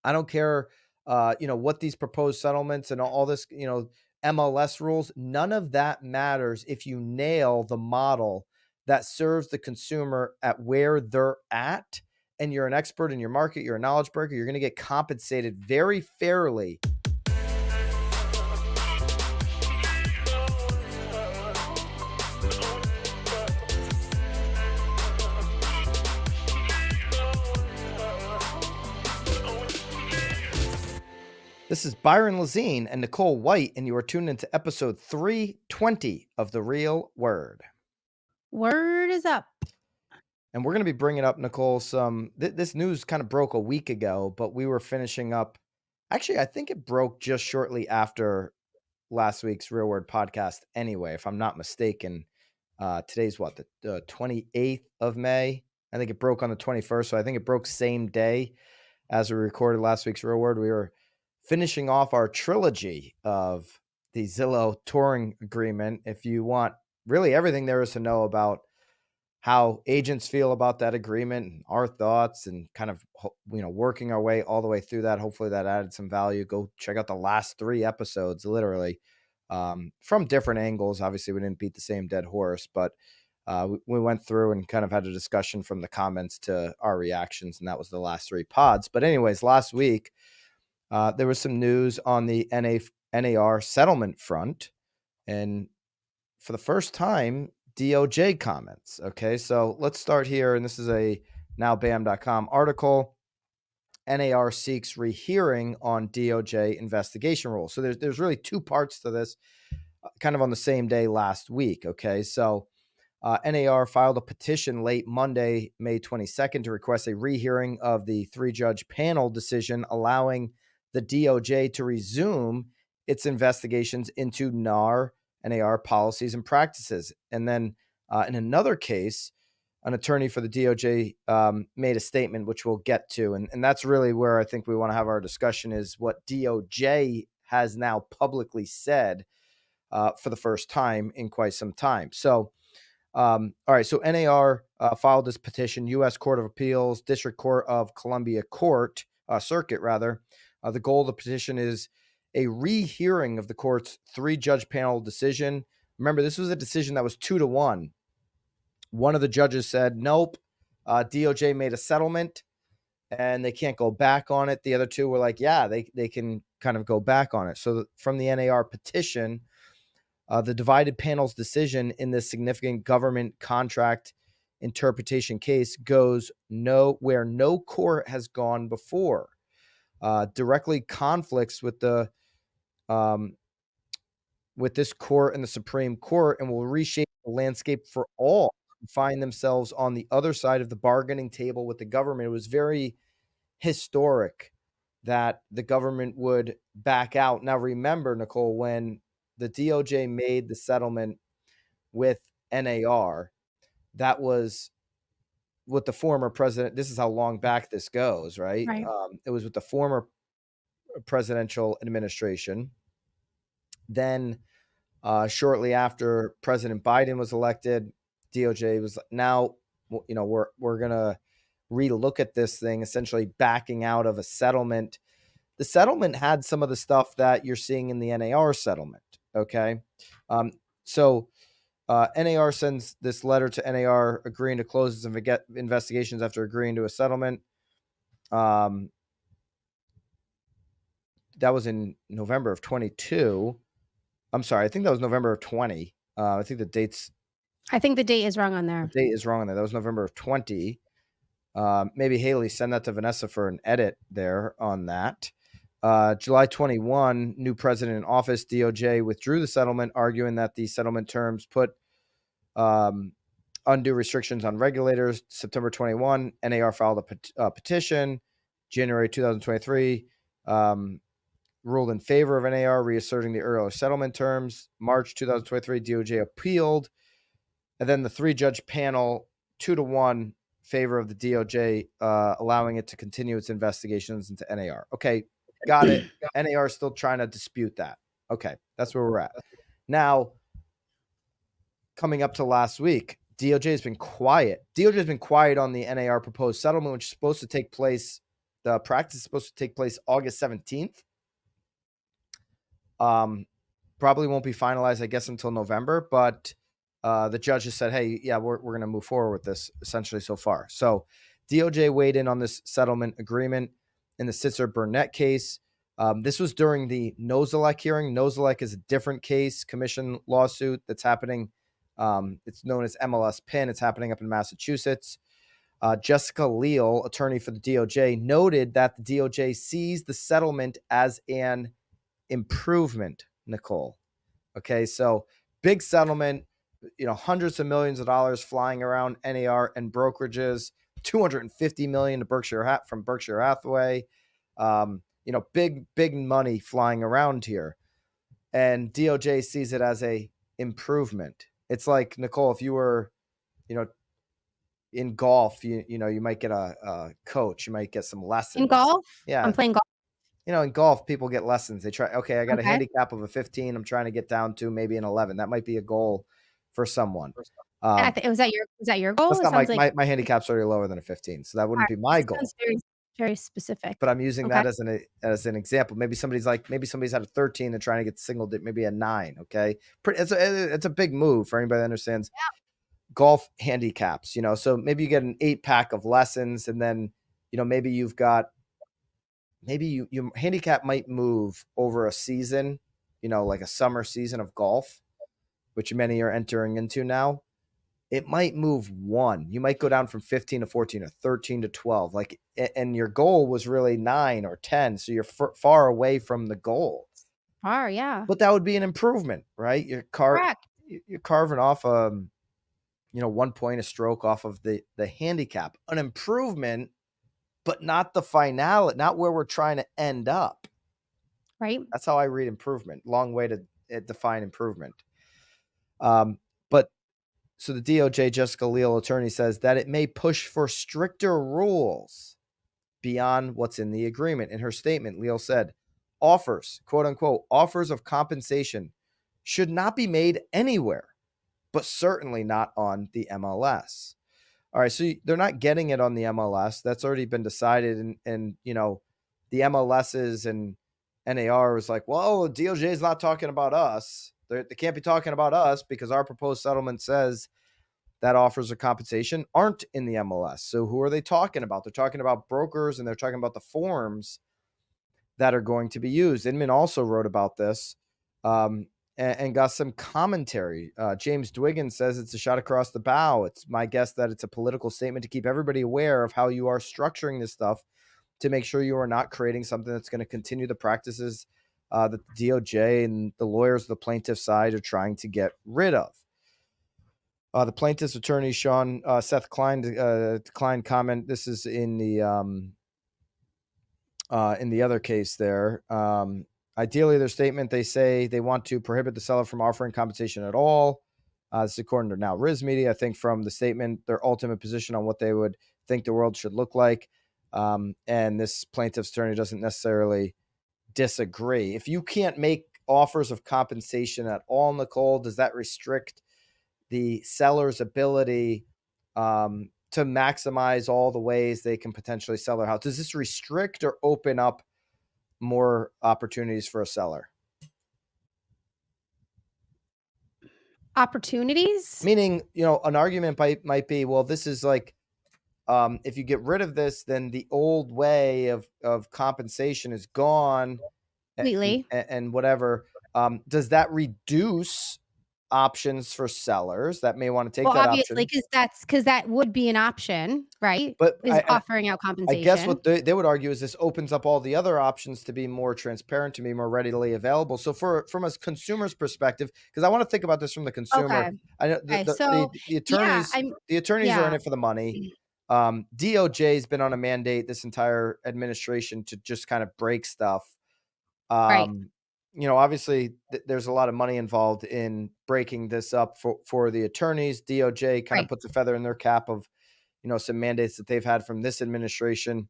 I don't care, what these proposed settlements and all this, MLS rules, none of that matters if you nail the model that serves the consumer at where they're at, and you're an expert in your market, you're a knowledge broker, you're going to get compensated very fairly. This is Byron Lazine and Nicole White, and you are tuned into episode 320 of The Real Word. Word is up. And we're going to be bringing up, Nicole, this news kind of broke a week ago, but we were finishing up. Actually, I think it broke just shortly after last week's Real Word podcast anyway, if I'm not mistaken. Today's what, the 28th of May? I think it broke on the 21st, so I think it broke same day as we recorded last week's Real Word. We were finishing off our trilogy of the Zillow touring agreement. If you want really everything there is to know about how agents feel about that agreement and our thoughts and kind of, working our way all the way through that. Hopefully that added some value. Go check out the last 3 episodes, literally, from different angles. Obviously, we didn't beat the same dead horse, but we went through and kind of had a discussion from the comments to our reactions, and that was the last 3 pods. But anyways, last week, there was some news on the NAR settlement front, and for the first time, DOJ comments. Okay, so let's start here. And this is a nowbam.com article. NAR seeks rehearing on DOJ investigation rules. So there's really 2 parts to this, kind of on the same day last week. Okay, so NAR filed a petition late Monday, May 22nd, to request a rehearing of the 3-judge panel decision allowing the DOJ to resume its investigations into NAR policies and practices. And then in another case, an attorney for the DOJ made a statement, which we'll get to. And that's really where I think we want to have our discussion, is what DOJ has now publicly said for the first time in quite some time. So, all right. So NAR filed this petition, U.S. Court of Appeals, District Court of Columbia Circuit, rather. The goal of the petition is a rehearing of the court's 3-judge panel decision. Remember, this was a decision that was 2-1. One of the judges said, nope, DOJ made a settlement and they can't go back on it. The other 2 were like, yeah, they can kind of go back on it. So from the NAR petition, the divided panel's decision in this significant government contract interpretation case goes where no court has gone before. Directly conflicts with with this court and the Supreme Court, and will reshape the landscape for all who find themselves on the other side of the bargaining table with the government. It was very historic that the government would back out. Now, remember, Nicole, when the DOJ made the settlement with NAR, that was with the former president. This is how long back this goes, right? Right. It was with the former presidential administration. Then shortly after President Biden was elected, DOJ was now, we're going to relook at this thing, essentially backing out of a settlement. The settlement had some of the stuff that you're seeing in the NAR settlement. Okay. So NAR sends this letter to NAR agreeing to close its investigations after agreeing to a settlement. That was in November of 22. I'm sorry. I think that was November of 20. I think the dates. I think the date is wrong on there. The date is wrong on there. That was November of 20. Maybe Haley, send that to Vanessa for an edit there on that. July 21, new president in office, DOJ withdrew the settlement, arguing that the settlement terms put undue restrictions on regulators. September 21, NAR filed a petition. January 2023, ruled in favor of NAR, reasserting the earlier settlement terms. March 2023, DOJ appealed. And then the 3-judge panel, 2-1, favor of the DOJ, allowing it to continue its investigations into NAR. Okay, got it. NAR is still trying to dispute that. Okay, that's where we're at. Now, coming up to last week, DOJ has been quiet. DOJ has been quiet on the NAR proposed settlement, which is supposed to take place practice is supposed to take place August 17th. Probably won't be finalized, I guess, until November, but the judge has said, hey, yeah, we're going to move forward with this essentially so far. So DOJ weighed in on this settlement agreement in the Sitzer-Burnett case. This was during the Nozelek hearing. Nozelek is a different case, commission lawsuit that's happening. It's known as MLS PIN. It's happening up in Massachusetts. Jessica Leal, attorney for the DOJ, noted that the DOJ sees the settlement as an improvement, Nicole. Okay, so big settlement, hundreds of millions of dollars flying around NAR and brokerages, 250 million to from Berkshire Hathaway. Big money flying around here. And DOJ sees it as a improvement. It's like, Nicole, if you were, in golf, you might get a coach, you might get some lessons. In golf? Yeah. I'm playing golf. In golf, people get lessons. They try, okay, I got a Okay. handicap of a 15. I'm trying to get down to maybe an 11. That might be a goal for someone. Was that your goal? That's It not sounds like my handicap's already lower than a 15, so that wouldn't be my that goal. sounds very, very specific. But I'm using Okay. that as an example. Maybe somebody's had a 13 and trying to get single digit, maybe a 9. Okay, it's a big move for anybody that understands golf handicaps. So maybe you get an 8-pack of lessons, and then maybe you've got your handicap might move over a season, like a summer season of golf, which many are entering into now. It might move 1. You might go down from 15 to 14 or 13 to 12. And your goal was really 9 or 10. So you're far away from the goal. Far, yeah. But that would be an improvement, right? Correct. You're carving off 1 point a stroke off of the handicap. An improvement, but not the finale, not where we're trying to end up. Right. That's how I read improvement. Long way to define improvement. But so the DOJ Jessica Leal attorney says that it may push for stricter rules beyond what's in the agreement. In her statement, Leal said, offers, quote unquote, offers of compensation should not be made anywhere, but certainly not on the MLS. All right, so they're not getting it on the MLS. That's already been decided. And the MLSs and NAR was like, well, the DOJ is not talking about us. They can't be talking about us because our proposed settlement says that offers of compensation aren't in the MLS. So who are they talking about? They're talking about brokers, and they're talking about the forms that are going to be used. Inman also wrote about this and got some commentary. James Dwiggin says it's a shot across the bow. It's my guess that it's a political statement to keep everybody aware of how you are structuring this stuff to make sure you are not creating something that's going to continue the practices that the DOJ and the lawyers of the plaintiff side are trying to get rid of. The plaintiff's attorney, Seth Klein, declined comment. This is in the other case there. Ideally, their statement, they say they want to prohibit the seller from offering compensation at all. This is according to now Riz Media. I think from the statement, their ultimate position on what they would think the world should look like. And this plaintiff's attorney doesn't necessarily disagree. If you can't make offers of compensation at all, Nicole, does that restrict the seller's ability to maximize all the ways they can potentially sell their house? Does this restrict or open up more opportunities for a seller? Opportunities? Meaning, an argument might be, well, this is like, if you get rid of this, then the old way of compensation is gone Completely. and whatever. Does that reduce options for sellers that may want to take Well, that obviously, option? because that would be an option, right? But Is offering out I guess compensation. what they would argue is this opens up all the other options to be more transparent, to be more readily available. So from a consumer's perspective, because I want to think about this from the consumer. Okay. I know Okay. So, the yeah, attorneys are in yeah. it for the money. DOJ's been on a mandate this entire administration to just kind of break stuff. Right. Obviously there's a lot of money involved in breaking this up for the attorneys. DOJ kind of Right. puts a feather in their cap of, some mandates that they've had from this administration.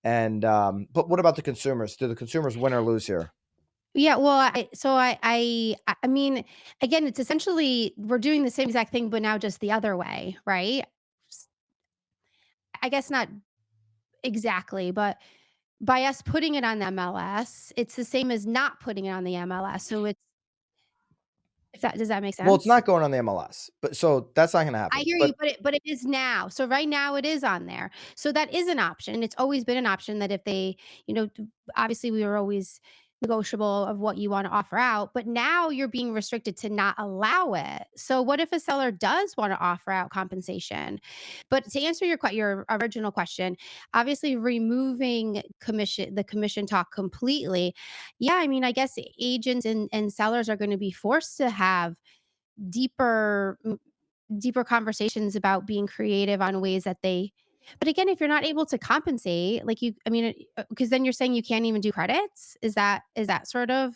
And, but what about the consumers? Do the consumers win or lose here? Yeah, well, I mean, again, it's essentially we're doing the same exact thing, but now just the other way, right? I guess not exactly, but by us putting it on the MLS, it's the same as not putting it on the MLS. So it's if that does that make Well, it's sense? not going on the MLS, but so that's not gonna I happen. hear you, But but it is now. So right now it is on there. So that is an option. It's always been an option that if they, obviously we were always negotiable of what you want to offer out, but now you're being restricted to not allow it. So what if a seller does want to offer out compensation? But to answer your original question, obviously removing the commission talk completely. Yeah, I mean, I guess agents and sellers are going to be forced to have deeper deeper conversations about being creative on ways that they but again, if you're not able to compensate, like you I mean, because then you're saying you can't even do credits? Is that sort of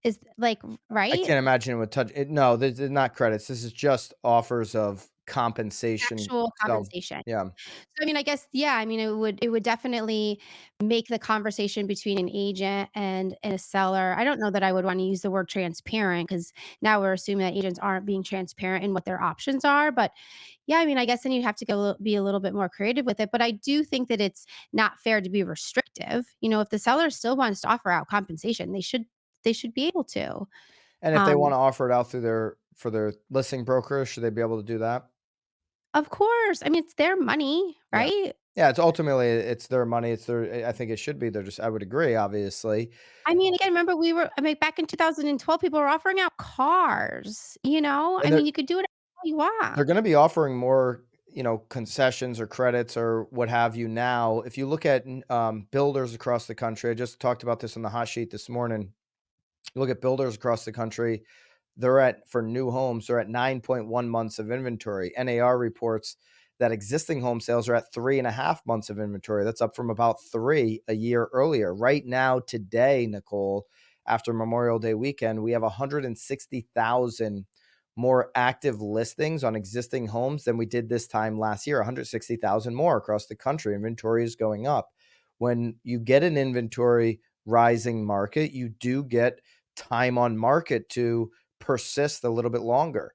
is like I right? can't imagine it would touch it. No, this is not credits. This is just offers of compensation. Actual So, compensation. yeah. So, I mean, I guess, yeah, I mean, it would definitely make the conversation between an agent and a seller I don't know that I would wanna use the word transparent because now we're assuming that agents aren't being transparent in what their options are, but yeah, I mean, I guess then you'd have to be a little bit more creative with it, but I do think that it's not fair to be restrictive. If the seller still wants to offer out compensation, they should be able to. And if they Um, wanna offer it out through their for their listing broker, should they be able to do that? of course, I mean, it's their money, Yeah. right? Yeah, it's ultimately it's their money, it's their I think it should be their just I would agree, obviously. I mean, again, remember I mean, back in 2012, people were offering out cars, you know? I And mean, you could do it all you they're want. gonna be offering more, concessions or credits or what have you now. If you look at, builders across the country, I just talked about this on the hot sheet this morning. You look at builders across the country, they're at for new homes, they're at 9.1 months of inventory. NAR reports that existing home sales are at 3.5 months of inventory. That's up from about 3 a year earlier. Right now, today, Nicole, after Memorial Day weekend, we have 160,000 more active listings on existing homes than we did this time last year. 160,000 more across the country. Inventory is going up. When you get an inventory rising market, you do get time on market to persist a little bit longer.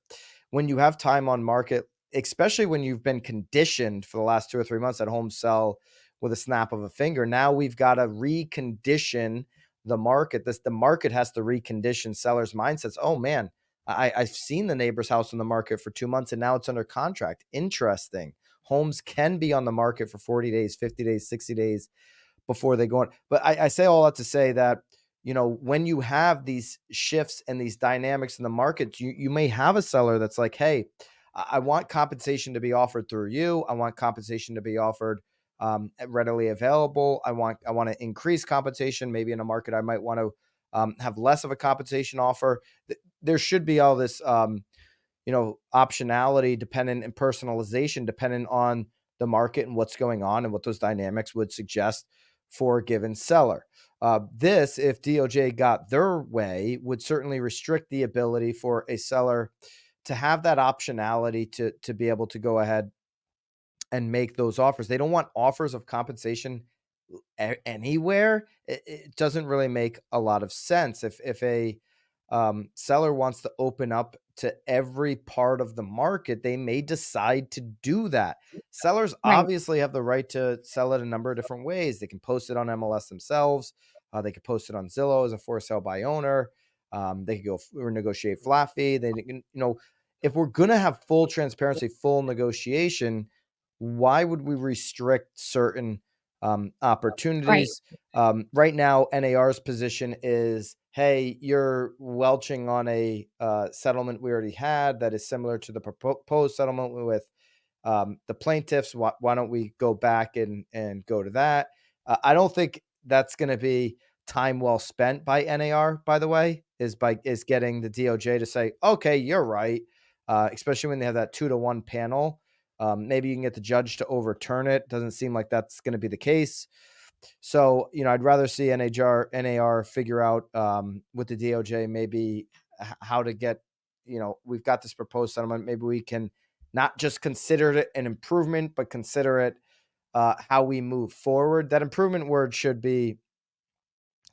When you have time on market, especially when you've been conditioned for the last 2 or 3 months that homes sell with a snap of a finger, now we've got to recondition the market. The market has to recondition sellers' mindsets. Oh man, I've seen the neighbor's house on the market for 2 months and now it's under contract. Interesting. Homes can be on the market for 40 days, 50 days, 60 days before they go on. But I say all that to say that, when you have these shifts and these dynamics in the market, you may have a seller that's like, hey, I want compensation to be offered through you. I want compensation to be offered readily available. I want to increase compensation. Maybe in a market, I might want to have less of a compensation offer. There should be all this optionality dependent and personalization dependent on the market and what's going on and what those dynamics would suggest for a given seller. This, if DOJ got their way, would certainly restrict the ability for a seller to have that optionality to be able to go ahead and make those offers. They don't want offers of compensation anywhere. It doesn't really make a lot of sense. If a seller wants to open up to every part of the market, they may decide to do that. Sellers Right. obviously have the right to sell it a number of different ways. They can post it on MLS themselves. They could post it on Zillow as a for sale by owner. They could go or negotiate flat fee. They can, if we're gonna have full transparency, full negotiation, why would we restrict certain Right. opportunities? Right now, NAR's position is, hey, you're welching on a settlement we already had that is similar to the proposed settlement with the plaintiffs. Why don't we go back and go to that? I don't think that's going to be time well spent by NAR. By the way, is getting the DOJ to say, okay, you're right. Especially when they have that 2-to-1 panel. Maybe you can get the judge to overturn it. Doesn't seem like that's going to be the case. So, I'd rather see NAR figure out with the DOJ maybe how to get, we've got this proposed settlement. Maybe we can not just consider it an improvement, but consider it how we move forward. That improvement word should be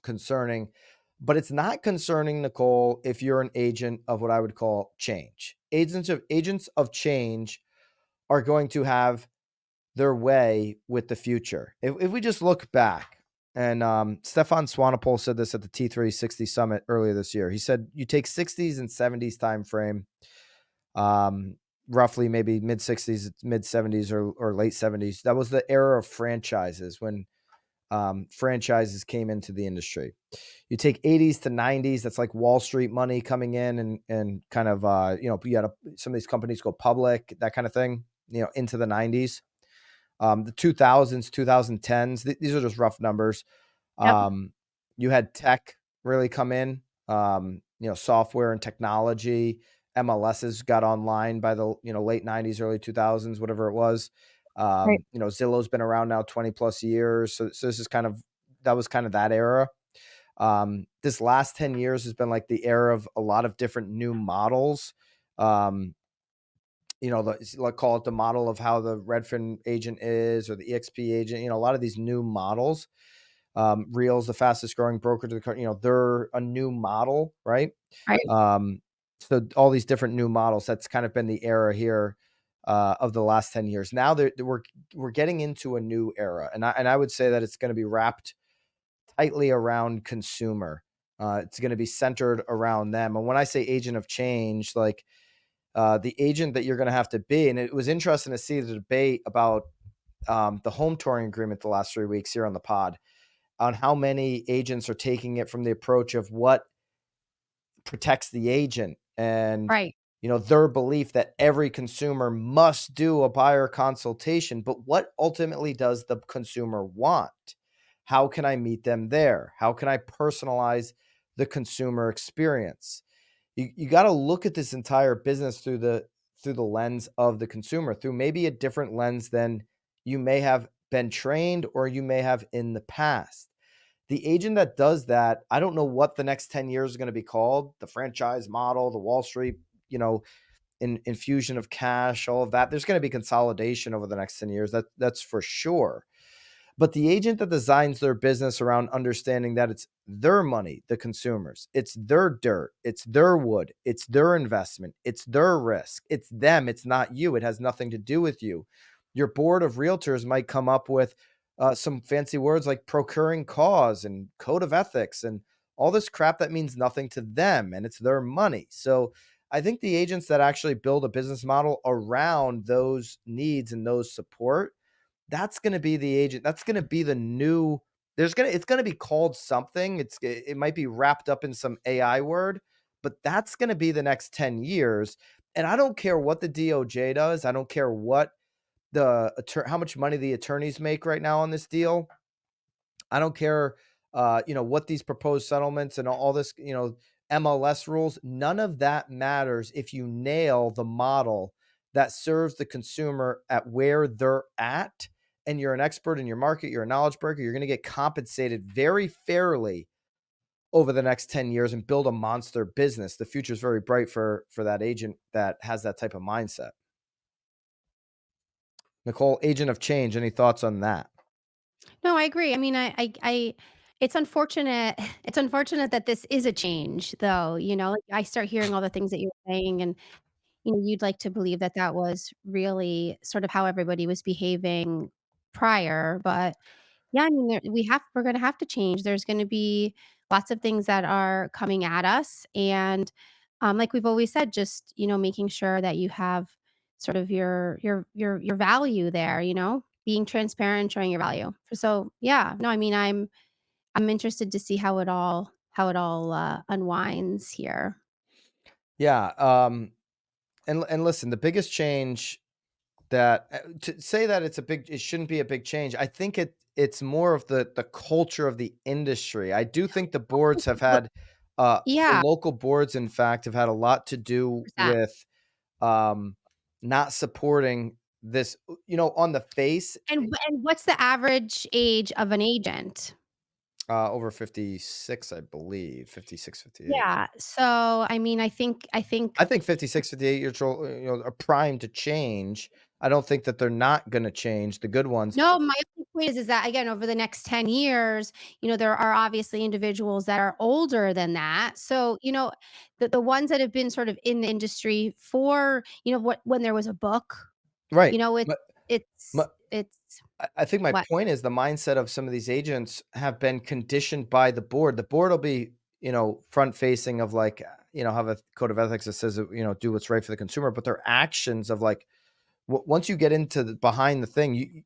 concerning, but it's not concerning, Nicole, if you're an agent of what I would call change. Agents of change are going to have their way with the future. If we just look back, And Stefan Swanepoel said this at the T360 Summit earlier this year. He said, you take 60s and 70s time frame, um, roughly maybe mid 60s, mid 70s, or late 70s. That was the era of franchises when franchises came into the industry. You take 80s to 90s, that's like Wall Street money coming in and kind of, you had some of these companies go public, that kind of thing, into the 90s. The 2000s, 2010s, these are just rough numbers. Yep. Um, you had tech really come in, software and technology. MLSs got online by the late 90s, early 2000s, whatever it was. Right. Zillow's been around now 20 plus years. So this is that was kind of that era. This last 10 years has been like the era of a lot of different new models. Um, like call it the model of how the Redfin agent is or the EXP agent, a lot of these new models. Real's the fastest growing broker to the country. They're a new model, right? Right. Um, so all these different new models, that's kind of been the era here of the last 10 years. Now we're getting into a new era. And I would say that it's going to be wrapped tightly around consumer. It's going to be centered around them. And when I say agent of change, like the agent that you're going to have to be, and it was interesting to see the debate about the home touring agreement the last 3 weeks here on the pod, on how many agents are taking it from the approach of what protects the agent and Right. their belief that every consumer must do a buyer consultation. But what ultimately does the consumer want? How can I meet them there? How can I personalize the consumer experience? You got to look at this entire business through the lens of the consumer, through maybe a different lens than you may have been trained or you may have in the past. The agent that does that, I don't know what the next 10 years is going to be called, the franchise model, the Wall Street, you know, infusion of cash, all of that. There's going to be consolidation over the next 10 years. That's for sure. But the agent that designs their business around understanding that it's their money, the consumers, it's their dirt, it's their wood, it's their investment, it's their risk, it's them, it's not you. It has nothing to do with you. Your board of realtors might come up with some fancy words like procuring cause and code of ethics and all this crap that means nothing to them, and it's their money. So I think the agents that actually build a business model around those needs and those support, that's gonna be the agent. That's gonna be the new it's gonna be called something. It might be wrapped up in some AI word, but that's gonna be the next 10 years. And I don't care what the DOJ does. I don't care what how much money the attorneys make right now on this deal. I don't care, what these proposed settlements and all this, MLS rules. None of that matters if you nail the model that serves the consumer at where they're at. And you're an expert in your market, you're a knowledge broker, you're going to get compensated very fairly over the next 10 years and build a monster business. The future is very bright for that agent that has that type of mindset. Nicole, agent of change, any thoughts on that? No, I agree. I mean, it's unfortunate. It's unfortunate that this is a change, though. Like, I start hearing all the things that you're saying, and you'd like to believe that that was really sort of how everybody was behaving prior, but yeah, I mean, we're gonna have to change. There's gonna be lots of things that are coming at us, and, like we've always said, just, making sure that you have sort of your value there, being transparent, showing your value. So, yeah, no, I mean, I'm interested to see how it all unwinds here. Yeah. And listen, the biggest change that to say that it shouldn't be a big change. I think it's more of the culture of the industry. I do think the boards have had the Yeah, local boards, in fact, have had a lot to do 100%. with um not supporting this, on the face, And what's the average age of an agent? over 56, I believe, 56, 58. Yeah, so, I mean, I think I think 56, 58 years old, are primed to change. I don't think that they're not going to change, the good ones. no, my only point is that, again, over the next 10 years, there are obviously individuals that are older than that. So, the ones that have been sort of in the industry for, what when there was a book, Right. you know, it But it's I think my What? point is the mindset of some of these agents have been conditioned by the board. The board will be, front facing of like, have a code of ethics that says, do what's right for the consumer, but their actions of like, once you get into behind the thing,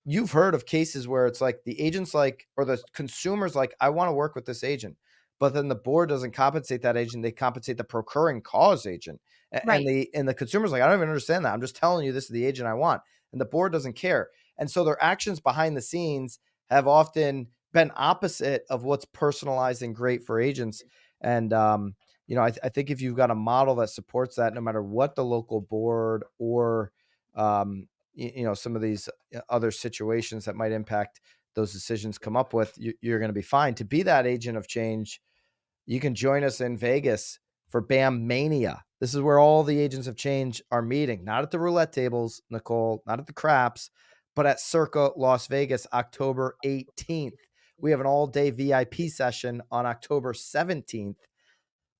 you've heard of cases where it's like the agent's like, or the consumer's like, I want to work with this agent, but then the board doesn't compensate that agent. They compensate the procuring cause agent. And Right. the consumer's like, I don't even understand that. I'm just telling you this is the agent I want. And the board doesn't care. And so their actions behind the scenes have often been opposite of what's personalized and great for agents. And I think if you've got a model that supports that, no matter what the local board or some of these other situations that might impact those decisions come up with, you're going to be fine. To be that agent of change, you can join us in Vegas for BAM Mania. This is where all the agents of change are meeting, not at the roulette tables, Nicole, not at the craps, but at Circa Las Vegas, October 18th. We have an all-day VIP session on October 17th.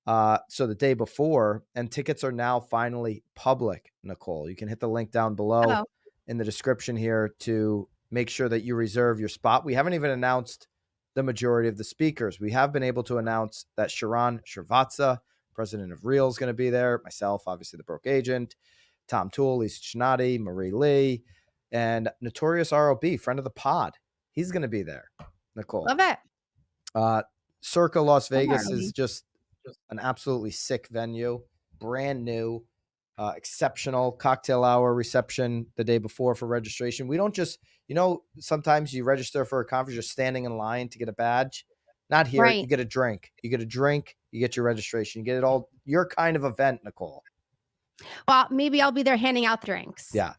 So the day before, and tickets are now finally public, Nicole. You can hit the link down below Oh, in the description here to make sure that you reserve your spot. We haven't even announced the majority of the speakers. We have been able to announce that Sharon Srivatsa, president of Real, is going to be there. Myself, obviously the broke agent, Tom Toole, Lisa Chinati, Marie Lee, and Notorious ROB, friend of the pod. He's going to be there, Nicole. love it. Circa Las Love Vegas is R&B. just an absolutely sick venue, brand new, exceptional cocktail hour reception the day before for registration. We don't just, sometimes you register for a conference, you're standing in line to get a badge. Not here. You Right. get a drink. You get a drink. You get your registration. You get it all. Your kind of event, Nicole. Well, maybe I'll be there handing out drinks. Yeah,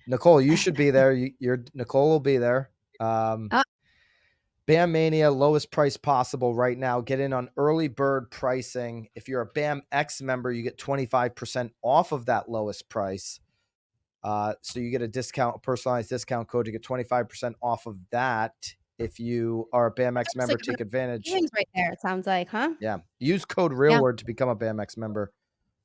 Nicole. You should be there. You're Nicole will be there. Oh, BAM Mania, lowest price possible right now. Get in on early bird pricing. If you're a BAM X member, you get 25% off of that lowest price. So you get a discount, a personalized discount code to get 25% off of that. If you are a BAM X it's member, like a bit take of advantage. savings right there, it sounds like, huh? Yeah. Use code Yeah. RealWord to become a BAM X member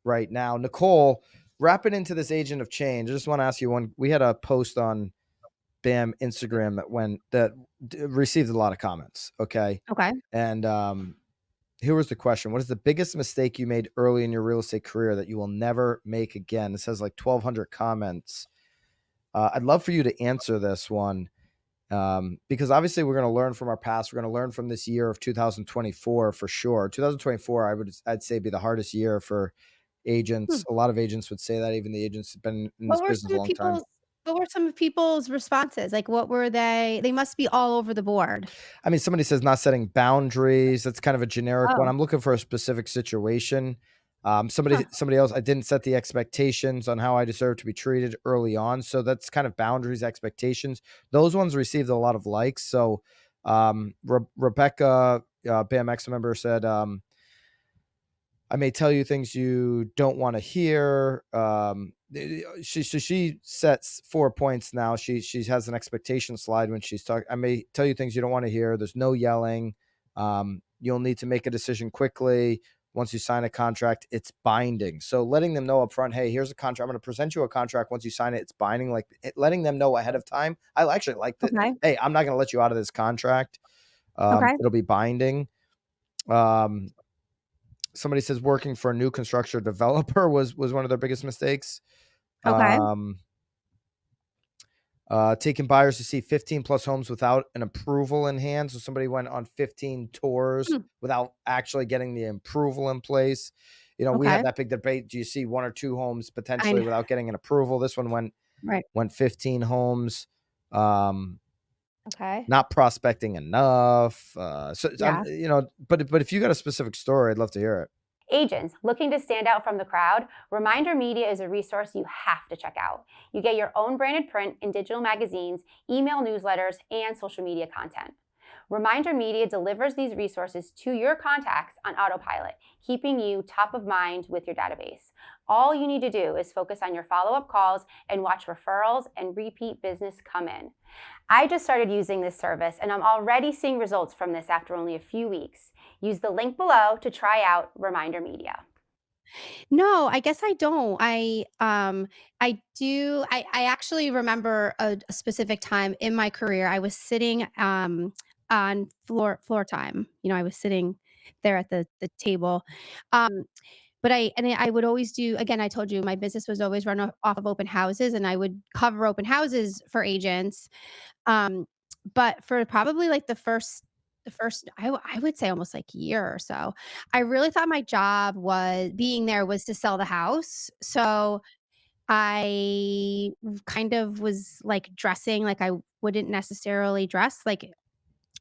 right now. Nicole, wrapping into this agent of change, I just want to ask you one. We had a post on BAM Instagram that received a lot of comments. Okay. Okay. And here was the question. What is the biggest mistake you made early in your real estate career that you will never make again? It says like 1,200 comments. I'd love for you to answer this one because obviously we're going to learn from our past. We're going to learn from this year of 2024 for sure. 2024, I'd say be the hardest year for Hmm. agents. A lot of agents would say that, even the agents have been in this What were business some a of long time. people's what were some of people's responses? Like, what were they? They must be all over the board. I mean, somebody says not setting boundaries. That's kind of a generic one. Oh, I'm looking for a specific situation. huh. Somebody else, I didn't set the expectations on how I deserve to be treated early on. So that's kind of boundaries, expectations. Those ones received a lot of likes. So Rebecca, BMX member, said, I may tell you things you don't want to hear. She sets 4 points now. She has an expectation slide when she's talking. I may tell you things you don't want to hear. There's no yelling. You'll need to make a decision quickly. Once you sign a contract, it's binding. So letting them know up front, hey, here's a contract. I'm going to present you a contract. Once you sign it, it's binding. Like letting them know ahead of time. I actually like that. Okay. Hey, I'm not going to let you out of this contract. Okay. It'll be binding. Um, Somebody says working for a new construction developer was one of their biggest mistakes. Okay. Um, Taking buyers to see 15 plus homes without an approval in hand. So somebody went on 15 tours Hmm. without actually getting the approval in place. We had Okay. that big debate. Do you see one or two homes I potentially know. without getting an approval? This one Right. went 15 homes. Okay. Not prospecting enough. So I'm, Yeah. but if you got a specific story, I'd love to hear it. Agents looking to stand out from the crowd, Reminder Media is a resource you have to check out. You get your own branded print and digital magazines, email newsletters, and social media content. Reminder Media delivers these resources to your contacts on autopilot, keeping you top of mind with your database. All you need to do is focus on your follow-up calls and watch referrals and repeat business come in. I just started using this service and I'm already seeing results from this after only a few weeks. Use the link below to try out Reminder Media. No, I guess I don't. I do I actually remember a specific time in my career. I was sitting, on floor time. I was sitting there at the table. Um, but I would always do again, I told you my business was always run off of open houses, and I would cover open houses for agents. Um, but for probably like the first I would say almost like year or so, I really thought my job was being there was to sell the house. So I kind of was like dressing like I wouldn't necessarily dress like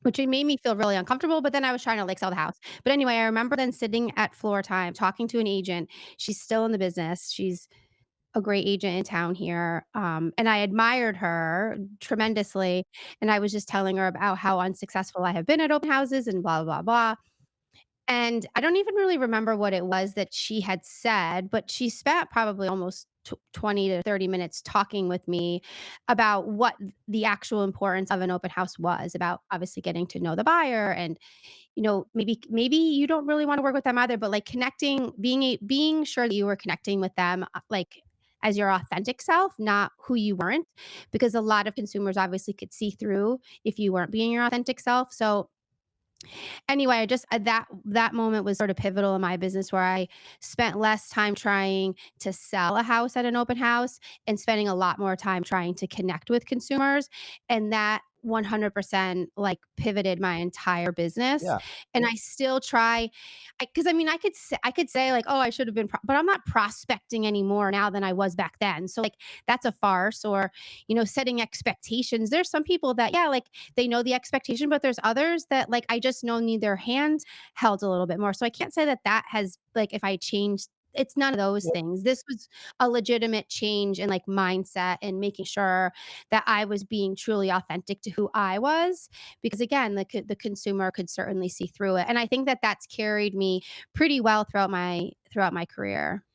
which it made me feel really uncomfortable, but then I was trying to like sell the house. But anyway, I remember then sitting at floor time talking to an agent. She's still in the business. She's a great agent in town here, and I admired her tremendously, and I was just telling her about how unsuccessful I have been at open houses and blah, blah, blah, and I don't even really remember what it was that she had said, but she spent probably almost 20 to 30 minutes talking with me about what the actual importance of an open house was, about obviously getting to know the buyer and maybe you don't really wanna work with them either, but, like, connecting being sure that you were connecting with them, like, as your authentic self, not who you weren't, because a lot of consumers obviously could see through if you weren't being your authentic self. So anyway, I just that moment was sort of pivotal in my business where I spent less time trying to sell a house at an open house and spending a lot more time trying to connect with consumers, and that 100% like pivoted my entire business. Yeah. And I still try because I mean I could say like, oh, I should have been but I'm not prospecting anymore now than I was back then. So like that's a farce. Or setting expectations. There's some people that, yeah, like they know the expectation, but there's others that like I just know need their hands held a little bit more. So I can't say that that has like if I changed, it's none of those Well, things. This was a legitimate change in like mindset and making sure that I was being truly authentic to who I was, because again, the consumer could certainly see through it. And I think that that's carried me pretty well throughout my career.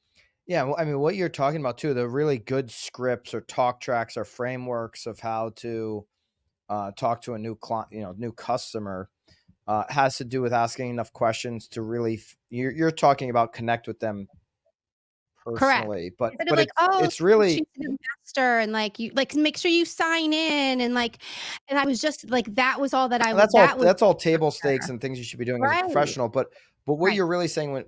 yeah, well, I mean, what you're talking about too, the really good scripts or talk tracks or frameworks of how to talk to a new client, new customer, has to do with asking enough questions to really. You're talking about connect with them Correct. personally, but Instead of but like, it's "Oh, it's really switching to the master," and like, you like, "Make sure you sign in," and like and I was just like, that was all that I would that's all that was that's all table stakes and things you should be doing as a right, professional. But what right, you're really saying,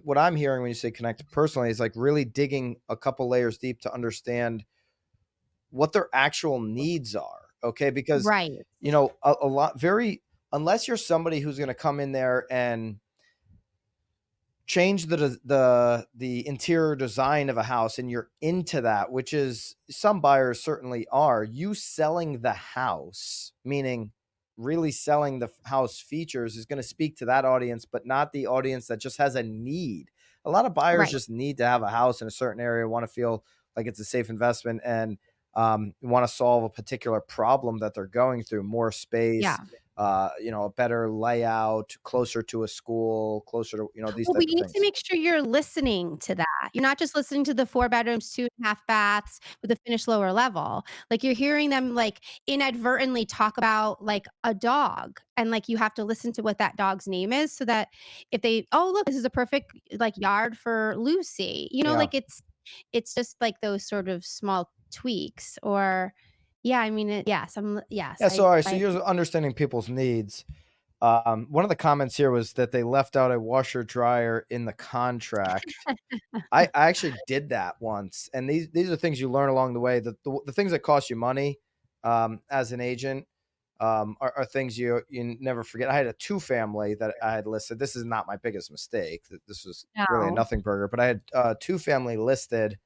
what I'm hearing when you say connect personally is like really digging a couple layers deep to understand what their actual needs are. Okay, because right, a lot very unless you're somebody who's going to come in there and change the interior design of a house and you're into that, which is some buyers certainly are. You selling the house, meaning really selling the house features, is going to speak to that audience, but not the audience that just has a need. A lot of buyers right. just need to have a house in a certain area, want to feel like it's a safe investment, and want to solve a particular problem that they're going through, more space, Yeah. a better layout, closer to a school, closer to, these Well, type but of you need to things. make sure you're listening to that. You're not just listening to the 4 bedrooms, 2.5 baths with a finished lower level. Like, you're hearing them, like, inadvertently talk about, like, a dog, and, like, you have to listen to what that dog's name is so that if they, "Oh, look, this is a perfect, like, yard for Lucy." Yeah. Like, it's just, like, those sort of small tweaks or yeah, I mean, yes, Yeah. So, all right. So I you're understanding people's needs. One of the comments here was that they left out a washer dryer in the contract. I actually did that once, and these are things you learn along the way. The things that cost you money, as an agent, are things you never forget. I had a two family that I had listed. This is not my biggest mistake. This was really a no. nothing burger, but I had two family listed,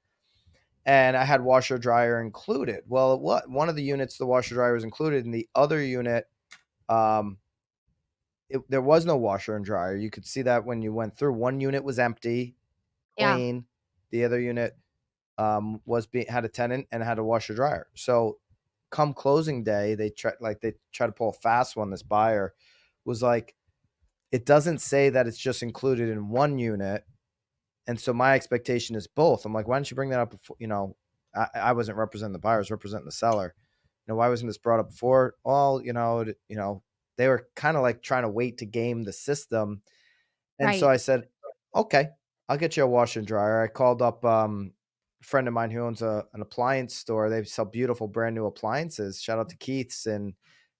and I had washer dryer included. Well, what one of the units the washer dryer was included, in the other unit, um, there was no washer and dryer. You could see that when you went through. One unit was empty, Yeah, clean. The other unit had a tenant and had a washer dryer. So come closing day, they try to pull a fast one. This buyer was like, it doesn't say that it's just included in one unit. And so my expectation is both. I'm like, why didn't you bring that up before? I wasn't representing the buyer, I was representing the seller. Why wasn't this brought up before? Well, they were kind of like trying to wait to game the system. And so right. I said, okay, I'll get you a washer and dryer. I called up a friend of mine who owns an appliance store. They sell beautiful brand new appliances. Shout out to Keith's in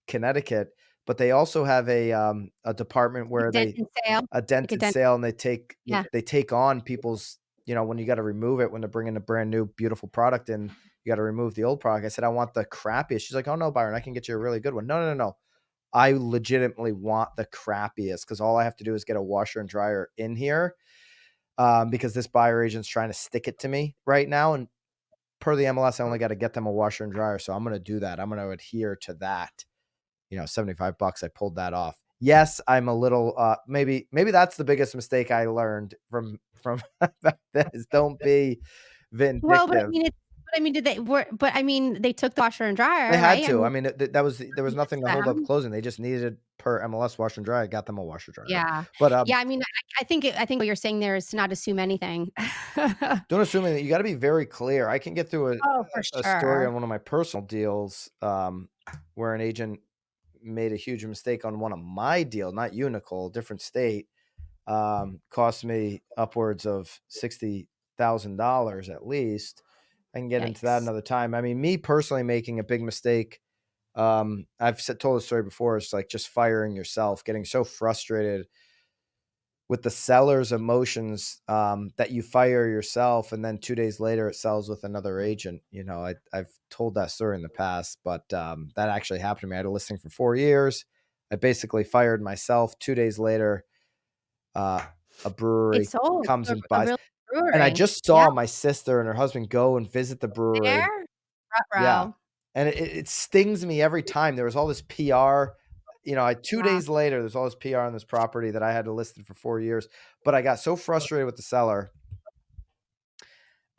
Connecticut. But they also have a department where Dent and sale. a Like a dented dent. sale, and they take Yeah. they take on people's, when you got to remove it, when they're bringing a brand new beautiful product in, you got to remove the old product. I said, I want the crappiest. She's like, oh no, Byron, I can get you a really good one. No. I legitimately want the crappiest, because all I have to do is get a washer and dryer in here, because this buyer agent's trying to stick it to me right now. And per the MLS, I only got to get them a washer and dryer. So I'm going to do that. I'm going to adhere to that. $75. I pulled that off. Yes, I'm a little, maybe that's the biggest mistake I learned from that is don't be vindictive. Well, but I mean, they took the washer and dryer, They had right? to. I mean, there was nothing to hold up them. closing. They just needed per MLS washer and dryer. I got them a washer dryer. Yeah. But Yeah, I mean, I think what you're saying there is to not assume anything. don't assume that. You got to be very clear. I can get through Oh, for a story on sure. one of my personal deals, where an agent made a huge mistake on one of my deals, not you, Nicole, different state, cost me upwards of $60,000 at least. I can get into that Yikes. another time. I mean, me personally making a big mistake. I've told the story before. It's like just firing yourself, getting so frustrated with the seller's emotions, that you fire yourself, and then 2 days later it sells with another agent. I've told that story in the past, but that actually happened to me. I had a listing for 4 years. I basically fired myself. 2 days later, a brewery It's sold comes to and a buys. real And I brewery. just Yeah. saw my sister and her husband go and visit the brewery. There? Yeah. Ruh-roh. And it stings me every time. There was all this PR. 2 Yeah. days later, there's all this PR on this property that I had to list it for 4 years. But I got so frustrated with the seller,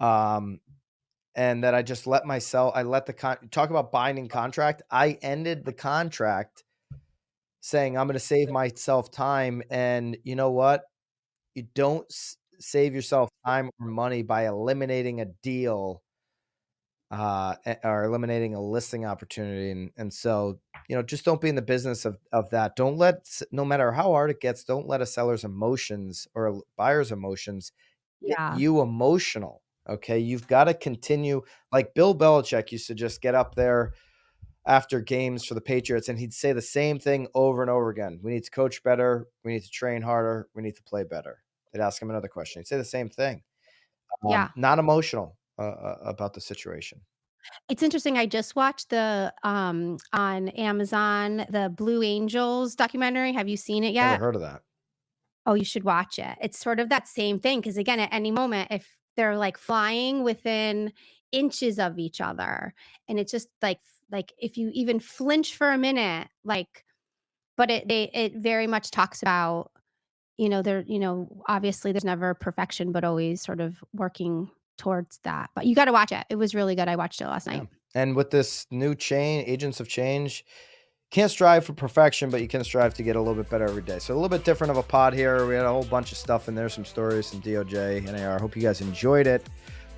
and that I just let talk about binding contract. I ended the contract saying I'm going to save myself time. And you know what? You don't save yourself time or money by eliminating a deal, or eliminating a listing opportunity. And so, just don't be in the business of that. Don't no matter how hard it gets, don't let a seller's emotions or a buyer's emotions get Yeah. you emotional. Okay. You've got to continue. Like Bill Belichick used to just get up there after games for the Patriots, and he'd say the same thing over and over again. We need to coach better. We need to train harder. We need to play better. They'd ask him another question. He'd say the same thing. Yeah. Not emotional about the situation. It's interesting. I just watched on Amazon, the Blue Angels documentary. Have you seen it Never yet? heard of that. Oh, you should watch it. It's sort of that same thing because again, at any moment, if they're like flying within inches of each other, and it's just like if you even flinch for a minute, but it very much talks about, obviously there's never perfection, but always sort of working towards that. But you got to watch it. It was really good. I watched it last Yeah. night. And with this new chain, Agents of Change, can't strive for perfection, but you can strive to get a little bit better every day. So a little bit different of a pod here. We had a whole bunch of stuff in there, some stories, some DOJ, NAR. Hope you guys enjoyed it.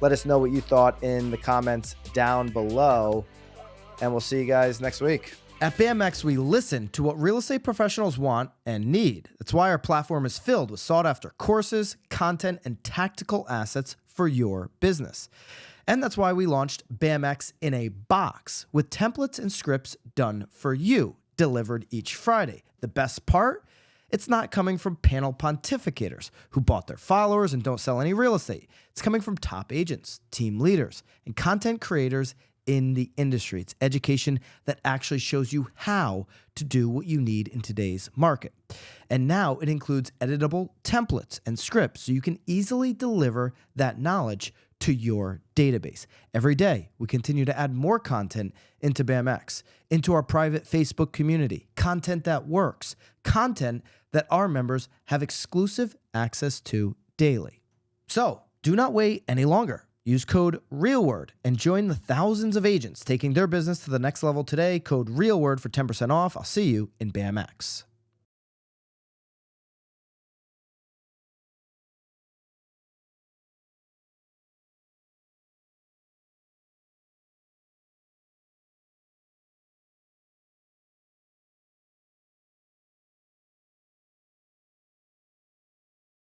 Let us know what you thought in the comments down below, and we'll see you guys next week. At BAMX, we listen to what real estate professionals want and need. That's why our platform is filled with sought-after courses, content, and tactical assets for your business. And that's why we launched BAMX in a box with templates and scripts done for you, delivered each Friday. The best part? It's not coming from panel pontificators who bought their followers and don't sell any real estate. It's coming from top agents, team leaders, and content creators in the industry. It's education that actually shows you how to do what you need in today's market. And now it includes editable templates and scripts so you can easily deliver that knowledge to your database. Every day, we continue to add more content into BAMX, into our private Facebook community, content that works, content that our members have exclusive access to daily. So do not wait any longer. Use code REALWORD and join the thousands of agents taking their business to the next level today. Code REALWORD for 10% off. I'll see you in BAMX.